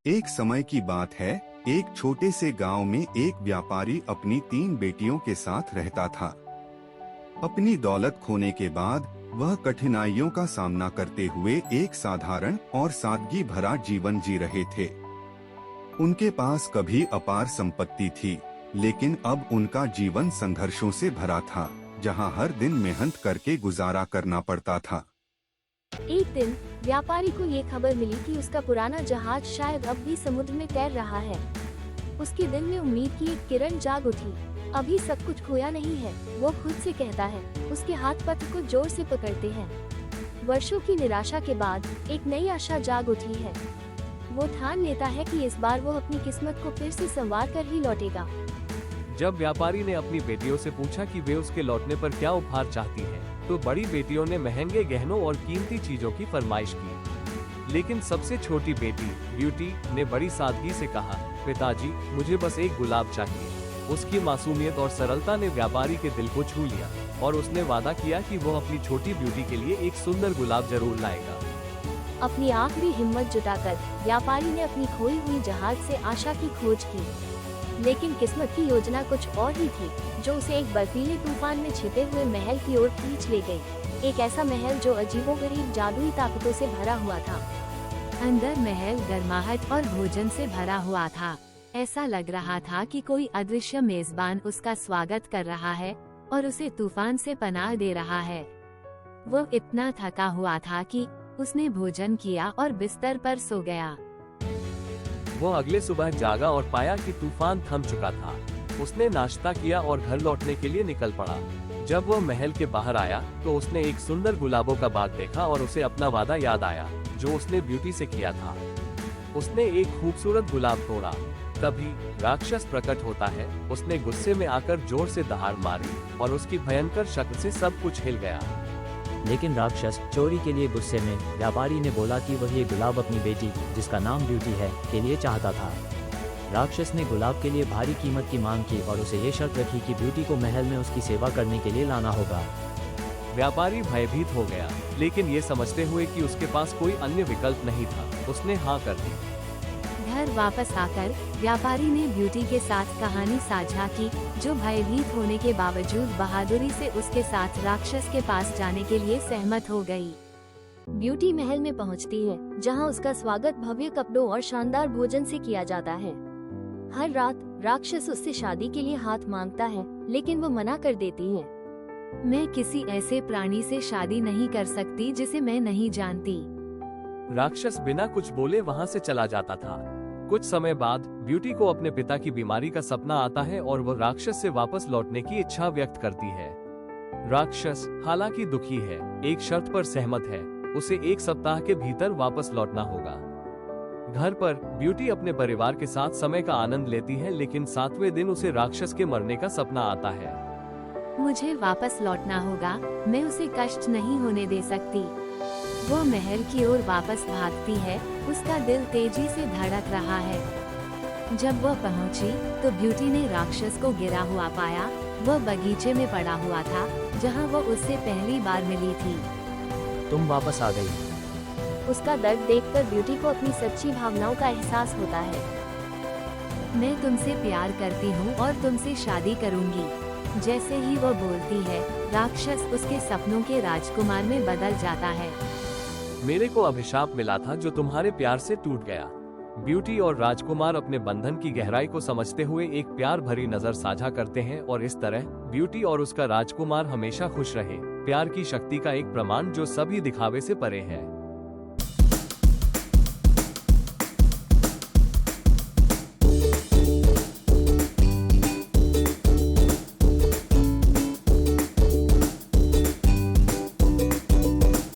एक समय की बात है, एक छोटे से गांव में एक व्यापारी अपनी 3 बेटियों के साथ रहता था। अपनी दौलत खोने के बाद वह कठिनाइयों का सामना करते हुए एक साधारण और सादगी भरा जीवन जी रहे थे। उनके पास कभी अपार संपत्ति थी, लेकिन अब उनका जीवन संघर्षों से भरा था, जहां हर दिन मेहनत करके गुजारा करना पड़ता था। एक दिन व्यापारी को ये खबर मिली कि उसका पुराना जहाज शायद अब भी समुद्र में तैर रहा है। उसके दिल में उम्मीद की एक किरण जाग उठी। अभी सब कुछ खोया नहीं है, वो खुद से कहता है। उसके हाथ पत्र को जोर से पकड़ते हैं। वर्षों की निराशा के बाद एक नई आशा जाग उठी है। वो ठान लेता है कि इस बार वो अपनी किस्मत को फिर से संवार कर ही लौटेगा। जब व्यापारी ने अपनी बेटियों से पूछा कि वे उसके लौटने पर क्या उपहार चाहती हैं, तो बड़ी बेटियों ने महंगे गहनों और कीमती चीजों की फरमाइश की। लेकिन सबसे छोटी बेटी ब्यूटी ने बड़ी सादगी से कहा, पिताजी मुझे बस एक गुलाब चाहिए। उसकी मासूमियत और सरलता ने व्यापारी के दिल को छू लिया और उसने वादा किया कि वो अपनी छोटी ब्यूटी के लिए एक सुंदर गुलाब जरूर लाएगा। अपनी आखिरी हिम्मत जुटाकर व्यापारी ने अपनी खोई हुई जहाज से आशा की खोज की। लेकिन किस्मत की योजना कुछ और ही थी, जो उसे एक बर्फीले तूफान में छिपे हुए महल की ओर खींच ले गई। एक ऐसा महल जो अजीबोगरीब जादुई ताकतों से भरा हुआ था। अंदर महल गर्माहट और भोजन से भरा हुआ था। ऐसा लग रहा था कि कोई अदृश्य मेजबान उसका स्वागत कर रहा है और उसे तूफान से पनाह दे रहा है। वो इतना थका हुआ था कि उसने भोजन किया और बिस्तर पर सो गया। वो अगले सुबह जागा और पाया कि तूफान थम चुका था। उसने नाश्ता किया और घर लौटने के लिए निकल पड़ा। जब वो महल के बाहर आया तो उसने एक सुंदर गुलाबों का बाग देखा और उसे अपना वादा याद आया जो उसने ब्यूटी से किया था। उसने एक खूबसूरत गुलाब तोड़ा। तभी राक्षस प्रकट होता है। उसने गुस्से में आकर जोर से दहाड़ मारी और उसकी भयंकर शक्ल से सब कुछ हिल गया। लेकिन राक्षस चोरी के लिए गुस्से में व्यापारी ने बोला कि वह ये गुलाब अपनी बेटी, जिसका नाम ब्यूटी है, के लिए चाहता था। राक्षस ने गुलाब के लिए भारी कीमत की मांग की और उसे ये शर्त रखी कि ब्यूटी को महल में उसकी सेवा करने के लिए लाना होगा। व्यापारी भयभीत हो गया, लेकिन ये समझते हुए कि उसके पास कोई अन्य विकल्प नहीं था, उसने हाँ कर दी। घर वापस आकर व्यापारी ने ब्यूटी के साथ कहानी साझा की, जो भयभीत होने के बावजूद बहादुरी से उसके साथ राक्षस के पास जाने के लिए सहमत हो गई। ब्यूटी महल में पहुंचती है, जहां उसका स्वागत भव्य कपड़ों और शानदार भोजन से किया जाता है। हर रात राक्षस उससे शादी के लिए हाथ मांगता है, लेकिन वो मना कर देती है। मैं किसी ऐसे प्राणी से शादी नहीं कर सकती जिसे मैं नहीं जानती। राक्षस बिना कुछ बोले वहाँ से चला जाता था। कुछ समय बाद ब्यूटी को अपने पिता की बीमारी का सपना आता है और वो राक्षस से वापस लौटने की इच्छा व्यक्त करती है। राक्षस हालांकि दुखी है, एक शर्त पर सहमत है, उसे 1 सप्ताह के भीतर वापस लौटना होगा। घर पर ब्यूटी अपने परिवार के साथ समय का आनंद लेती है, लेकिन 7वें दिन उसे राक्षस के मरने का सपना आता है। मुझे वापस लौटना होगा, मैं उसे कष्ट नहीं होने दे सकती। वो महल की ओर वापस भागती है, उसका दिल तेजी से धड़क रहा है। जब वह पहुंची, तो ब्यूटी ने राक्षस को गिरा हुआ पाया। वह बगीचे में पड़ा हुआ था, जहां वो उससे पहली बार मिली थी। तुम वापस आ गई। उसका दर्द देखकर ब्यूटी को अपनी सच्ची भावनाओं का एहसास होता है। मैं तुमसे प्यार करती हूँ और तुमसे शादी करूँगी। जैसे ही वो बोलती है, राक्षस उसके सपनों के राजकुमार में बदल जाता है। मेरे को अभिशाप मिला था जो तुम्हारे प्यार से टूट गया। ब्यूटी और राजकुमार अपने बंधन की गहराई को समझते हुए एक प्यार भरी नजर साझा करते हैं और इस तरह ब्यूटी और उसका राजकुमार हमेशा खुश रहे। प्यार की शक्ति का एक प्रमाण जो सभी दिखावे से परे है।